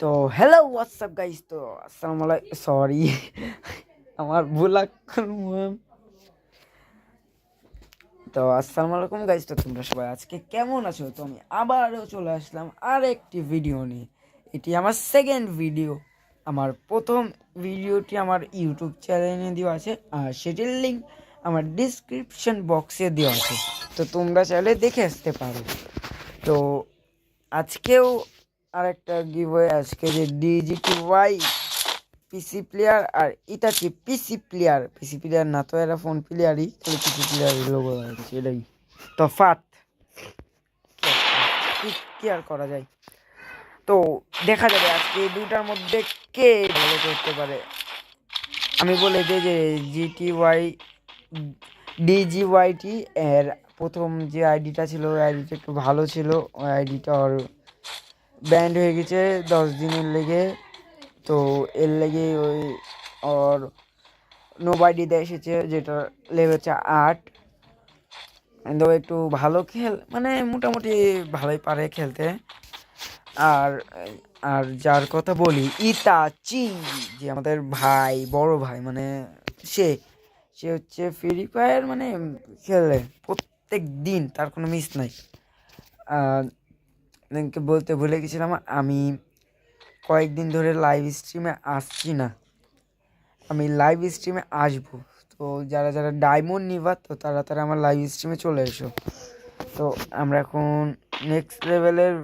তো hello WhatsApp guys. তো আসসালামু আলাইকুম, সরি আমার ভুল আক্রমণ। তো আসসালামু আলাইকুম গাইস। তো তোমরা সবাই আজকে কেমন আছো? তো আমি আবারও চলে আসলাম আর একটি ভিডিও নিয়ে। এটি আমার সেকেন্ড ভিডিও। আমার প্রথম ভিডিওটি আমার ইউটিউব চ্যানেলে দেওয়া আছে, আর সেটির লিঙ্ক আমার ডিসক্রিপশন বক্সে দেওয়া আছে, তো তোমরা চাইলে দেখে আসতে পারো। তো আজকেও আরেকটা গিভওয়ে, আজকে যে ডিজিটিওয়াই পিসি প্লেয়ার আর ইতাচি পিসি প্লেয়ার না, তো এরা ফোন প্লেয়ারই, খালি পিসি প্লেয়ারই লোগো আছে, এটাই তফাৎ। কি আর করা যায়, তো দেখা যাবে আজকে এই দুইটার মধ্যে কে ভালো করতে পারে। আমি বলে দিই যে ডিজিওয়াইটি এর প্রথম যে আইডিটা ছিল, ওই আইডিটা একটু ভালো ছিল। ওই আইডিটা ওর ব্যান্ড হয়ে গেছে 10 দিনের লেগে। তো এর লেগে ওই ওর নোবাইডিতে এসেছে, যেটা লেভেল হচ্ছে 8। তো একটু ভালো মানে মোটামুটি ভালোই পারে খেলতে। আর আর যার কথা বলি, ইতাচি, যে আমাদের ভাই, বড় ভাই, মানে সে সে হচ্ছে ফ্রি ফায়ার মানে খেলে প্রত্যেক দিন, তার কোনো মিস নাই। বলতে ভুলে গেছিলাম, আমি কয়েকদিন ধরে লাইভ স্ট্রিমে আসছি না। আমি লাইভ স্ট্রিমে আসবো, তো যারা যারা ডায়মন্ড নিবা, তো তারা তারা আমার লাইভ স্ট্রিমে চলে এসো। তো আমরা এখন নেক্সট লেভেলের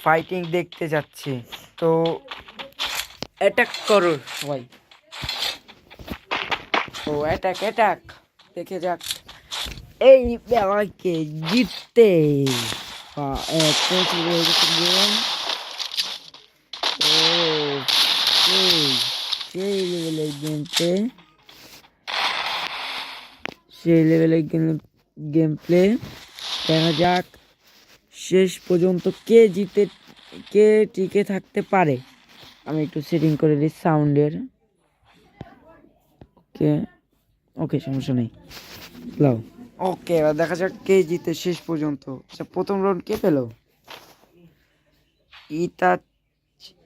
ফাইটিং দেখতে যাচ্ছি। তো অ্যাটাক করো সবাই, তো অ্যাটাক দেখে যাক এই বেলাকে জিততে। সেই লেভেলের গেম প্লে দেখা যাক শেষ পর্যন্ত কে টিকে থাকতে পারে। আমি একটু সেটিং করে দিই সাউন্ডের। ওকে সমস্যা নেই, লাও। ওকে, এবার দেখা যাক কে জিতে শেষ পর্যন্ত। আচ্ছা, প্রথম রাউন্ড কে পেল?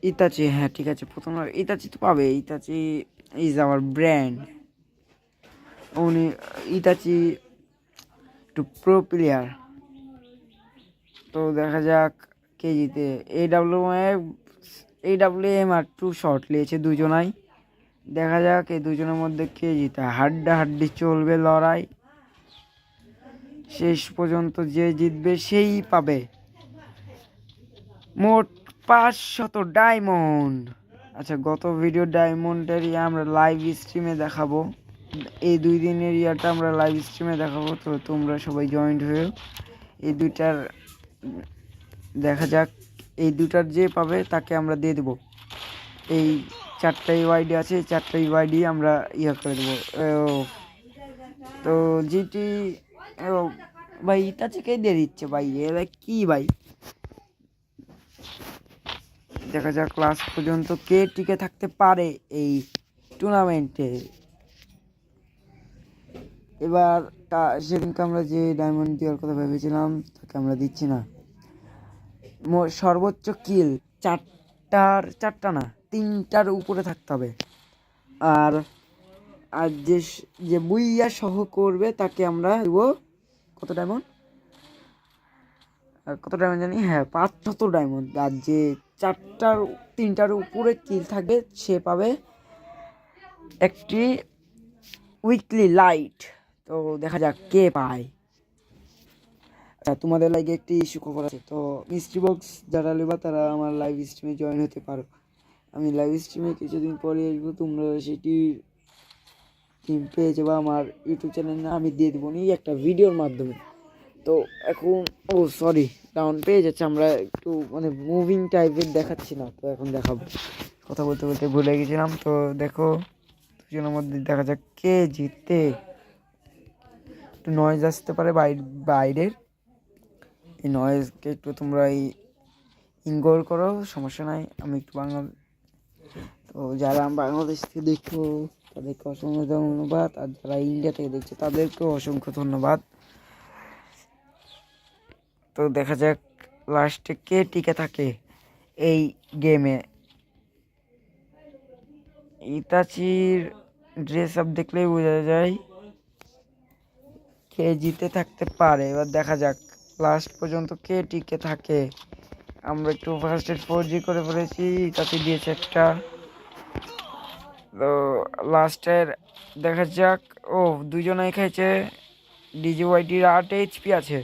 ইতাচি। হ্যাঁ ঠিক আছে, প্রথম রাউন্ড ইতাচি তো পাবে। Itachi is our brand. উনি ইতাচি একটু প্রো প্লেয়ার। তো দেখা যাক কে জিতে। AWM আর 2 শট নিয়েছে দুজনাই। দেখা যাক এই দুজনের মধ্যে কে জিতে। হাড্ডাহাড্ডি চলবে লড়াই, শেষ পর্যন্ত যে জিতবে সেই পাবে মোট 500 ডায়মন্ড। আচ্ছা, গত ভিডিও ডায়মন্ডের আমরা লাইভ স্ট্রিমে দেখাবো। এই 2 দিনের ইয়াটা আমরা লাইভ স্ট্রিমে দেখাবো, তো তোমরা সবাই জয়েন্ট হয়ে এই দুইটার দেখা যাক। এই দুটার যে পাবে তাকে আমরা দিয়ে দেবো। এই 4টা ইউআইডি আছে, 4টা ইউআইডি আমরা ইয়ে করে দেবো। তো জিটি ভাই ইতাচিকে দিয়ে দিচ্ছে ভাই, এরা কি ভাই। দেখা যাক লাস্ট পর্যন্ত কে টিকে থাকতে পারে এই টুর্নামেন্টে। এবার সেদিনকে আমরা যে ডায়মন্ড দেওয়ার কথা ভেবেছিলাম, তাকে আমরা দিচ্ছি না। সর্বোচ্চ কিল 4টা না 3টার উপরে থাকতে হবে। আর আর যে বুইয়া সহ করবে তাকে আমরা দেবো কত ডায়মন্ড, জানি, হ্যাঁ 500 ডায়মন্ড। আর যে 3টার উপরে কিল থাকবে সে পাবে একটি উইকলি লাইট। তো দেখা যাক কে পায়। তোমাদের লাইভে একটি সুখবর আছে। তো মিস্ট্রি বক্স যারা নেবা তারা আমার লাইভ স্ট্রিমে জয়েন হতে পারো। আমি লাইভ স্ট্রিমে কিছুদিন পরে আসবো, তোমরা সেটি টিম পেয়ে যাবো আমার ইউটিউব চ্যানেলে, আমি দিয়ে দেবো নি একটা ভিডিওর মাধ্যমে। তো এখন সরি, ডাউন পেয়ে যাচ্ছে, আমরা একটু মানে মুভিং টাইপের দেখাচ্ছি না, তো এখন দেখাবো। কথা বলতে বলতে ভুলে গেছিলাম। তো দেখো দুজনের মধ্যে দেখা যাক কে জিতে। একটু নয়েজ আসতে পারে বাইরের, এই নয়েজকে একটু তোমরা ইগনোর করো, সমস্যা নাই। আমি একটু তো যারা বাংলাদেশ থেকে দেখো তাদেরকে অসংখ্য ধন্যবাদ, আর যারা ইন্ডিয়া থেকে দেখছে তাদেরকেও অসংখ্য ধন্যবাদ। তো দেখা যাক লাস্টে কে টিকে থাকে এই গেমে। ইতাচির ড্রেস আপ দেখলেই বোঝা যায় কে জিতে থাকতে পারে। এবার দেখা যাক লাস্ট পর্যন্ত কে টিকে থাকে। আমরা একটু ফার্স্ট এড 4G করে ফেলেছি, ইতাচি দিয়েছে একটা। তো লাস্টের দেখা যাক। ও দুজনেই খেয়েছে। ডিজিওয়াইটির 8 HP আছে।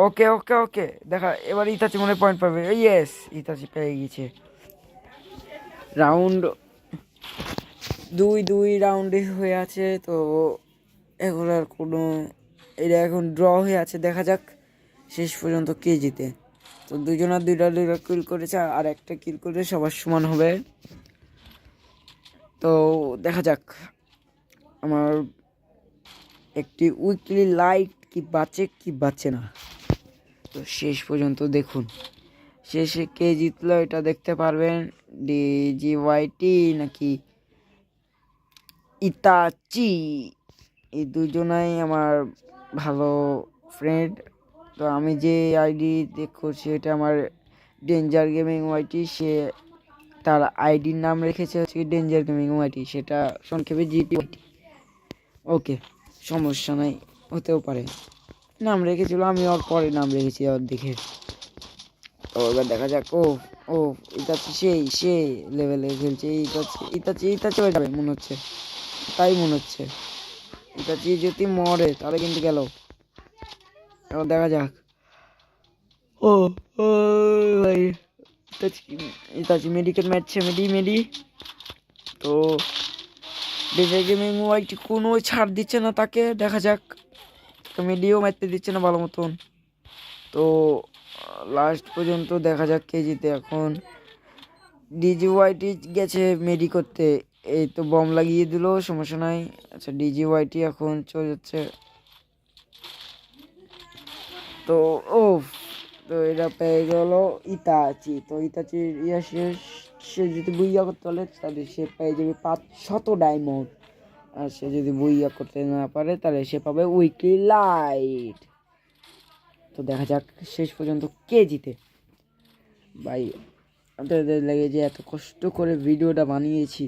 ওকে ওকে ওকে দেখা, এবার ইতাচি মনে পয়েন্ট পাবে। ইয়েস, ইতাচি পেয়ে গেছে। রাউন্ড 2 রাউন্ডে হয়ে আছে। তো এখন আর কোনো, এটা এখন ড্র হয়ে আছে। দেখা যাক শেষ পর্যন্ত কে জিতে। তো দুজনের দুইটা কিল করেছে, আর একটা কিল করে সবার সমান হবে। তো দেখা যাক আমার একটি উইকলি লাইট কি বাঁচে কি বাঁচে না। তো শেষ পর্যন্ত দেখুন শেষে কে জিতলো এটা দেখতে পারবেন। ডিজিওয়াইটি নাকি ইতাচি, এই দুজনাই আমার ভালো ফ্রেন্ড। তো আমি যে আইডি দেখছি এটা আমার ডেঞ্জার গেমিং ওয়াইটি। সে তার আইডির নাম রেখেছে হচ্ছে ডেঞ্জার গেমিং ওয়াইটি, সেটা সংক্ষেপে জিটি ওয়াইটি। ওকে, সমস্যা নাই, হতেও পারে। নাম রেখেছিল, আমি ওর পরে নাম রেখেছি ওর দেখে। তো এবার দেখা যাক। ও ও ইতাচি সে লেভেলে খেলছে। ইতাচি হয়ে যাবে মনে হচ্ছে, তাই মনে হচ্ছে। ইতাচি যদি মরে তাহলে কিন্তু গেল। এবার দেখা যাক। ও ও ভাই, ইতাচি মেডিকেল ম্যাচছে, মেডি। তো ডেঞ্জার গেমিং ওয়াইটি কোনো ছাড় দিচ্ছে না তাকে। দেখা যাক, মেডিও মারতে দিচ্ছে না ভালো মতন। তো লাস্ট পর্যন্ত দেখা যাক কে জিতে। এখন ডিজিওয়াইটি গেছে মেডি করতে, এই তো বম লাগিয়ে দিল, সমস্যা নাই। আচ্ছা, ডিজিওয়াইটি এখন চলে যাচ্ছে। তো ও তো এটা পেয়ে গেল ইতাচি। তো ইতাচির সে যদি বুইয়া করতে পারে তাহলে সে পেয়ে যাবে 500 ডায়মন্ড। আর সে যদি বুইয়া করতে না পারে তাহলে সে পাবে উইকলি লাইট। তো দেখা যাক শেষ পর্যন্ত কে জিতে। ভাই আপনাদের লাগে যে এত কষ্ট করে ভিডিওটা বানিয়েছি,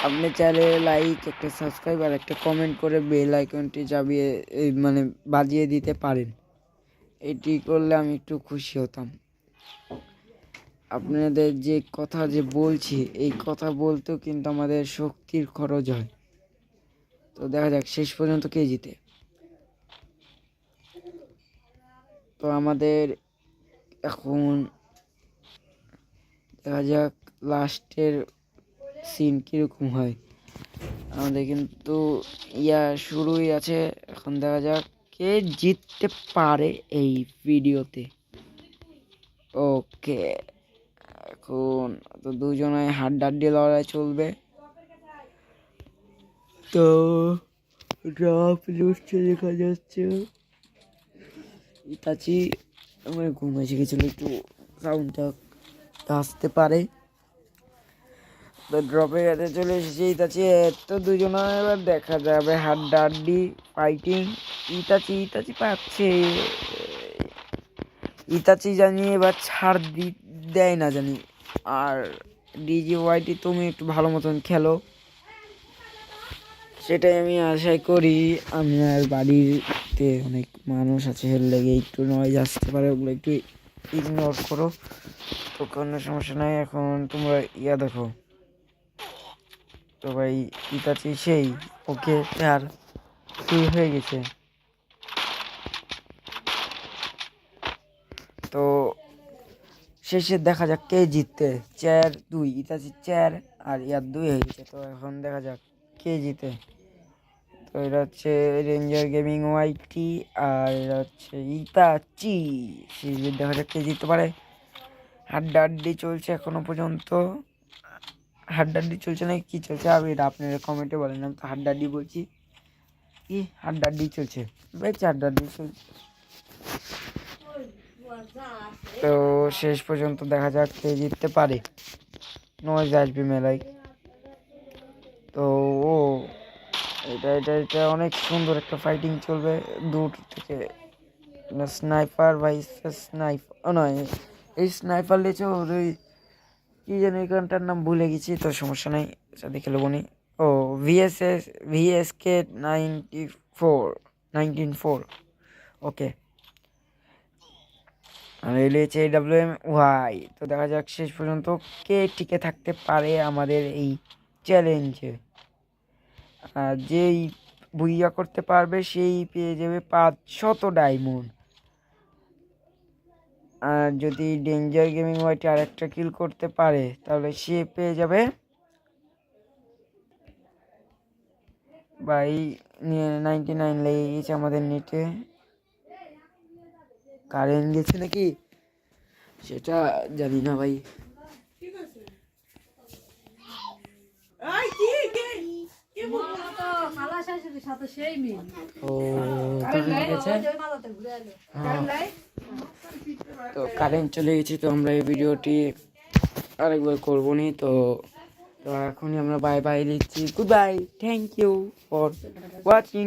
আপনি চাইলে লাইক, একটা সাবস্ক্রাইব আর একটা কমেন্ট করে বেল আইকনটি চাবিয়ে মানে বাজিয়ে দিতে পারেন। এটি করলে আমি একটু খুশি হতাম। আপনাদের যে কথা যে বলছি, এই কথা বলতেও কিন্তু আমাদের শক্তির খরচ হয়। তো দেখা যাক শেষ পর্যন্ত কে জিতে। তো আমাদের এখন দেখা যাক লাস্টের সিন কীরকম হয়। আমাদের কিন্তু শুরুই আছে। এখন দেখা যাক কে জিততে পারে এই ভিডিওতে। ওকে, এখন তো দুজনে হাড্ডাহাড্ডি লড়াই চলবে। তো ড্রপ লুটছে দেখা যাচ্ছে। ইতাচি আমার ঘুম এসে গেছিলো, একটু সাউন্ডটা আসতে পারে। তো ড্রপের কাছে চলে এসেছে ইতাচি। তো দুজনে এবার দেখা যাবে হাড্ডাহাড্ডি ফাইটিং। ইতাচি পাচ্ছে। ইতাচি জানি এবার ছাড় দেয় না জানি। আর ডিজিওয়াইটি তুমি একটু ভালো মতন খেলো, সেটাই আমি আশাই করি। আমার বাড়িতে অনেক মানুষ আছে, এর লেগে একটু নয়েজ আসতে পারে, ওগুলো একটু ইগনোর করো। তো কোনো সমস্যা নাই। এখন তোমরা দেখো। তো ভাই ইতাচি সেই ওকে আর শুরু হয়ে গেছে। তো শেষে দেখা যাক কে জিততে। 4-2 ইতাচি 4 আর 2 হয়ে গেছে। তো এখন দেখা যাক কে জিতে। তো এটা হচ্ছে রেঞ্জার গেমিং ওয়াইটি আর এটা হচ্ছে ইতাচি। সিরিজের দেখা যাক কে জিততে পারে। হাড্ডাহাড্ডি চলছে এখনো পর্যন্ত। হাড্ডাহাড্ডি চলছে না কি চলছে আমি এটা আপনারা কমেন্টে বলেন। আমি তো হাড্ডাহাড্ডি বলছি, কি হাড্ডাহাড্ডি চলছে, বেশ হাড্ডাহাড্ডি চলছে। তো শেষ পর্যন্ত দেখা যাক কে জিততে পারে। নয়েজ আসবে মেলায়। তো ও এটা অনেক সুন্দর একটা ফাইটিং চলবে দূর থেকে। স্নাইপার ভাই, স্নাইপার নয়, এই স্নাইপার লেছে ওর ওই কী যেন এই গানটার নাম ভুলে গেছি, তো সমস্যা নেই, আচ্ছা দেখে নেবো নি। ও ভিএসকে 19 4 ওকে। আর এই লেছে AWM-Y। তো দেখা যাক শেষ পর্যন্ত কে টিকে থাকতে পারে আমাদের এই চ্যালেঞ্জে। আর যেই বুইয়া করতে পারবে সেই পেয়ে যাবে 500 ডায়মন্ড। আর যদি ডেঞ্জার গেমিং ওয়াইটি আরেকটা কিল করতে পারে তাহলে সে পেয়ে যাবে ভাই 99 লেগে গেছে আমাদের নেটে। কারেন্ট গেছে নাকি সেটা জানি না ভাই। ও তো ঠিক আছে, তো কারেন্ট চলে গেছে, তো আমরা এই ভিডিওটি আরেকবার করবো নি। তো তো এখনই আমরা বাই বাই দিচ্ছি, good bye, thank you for watching.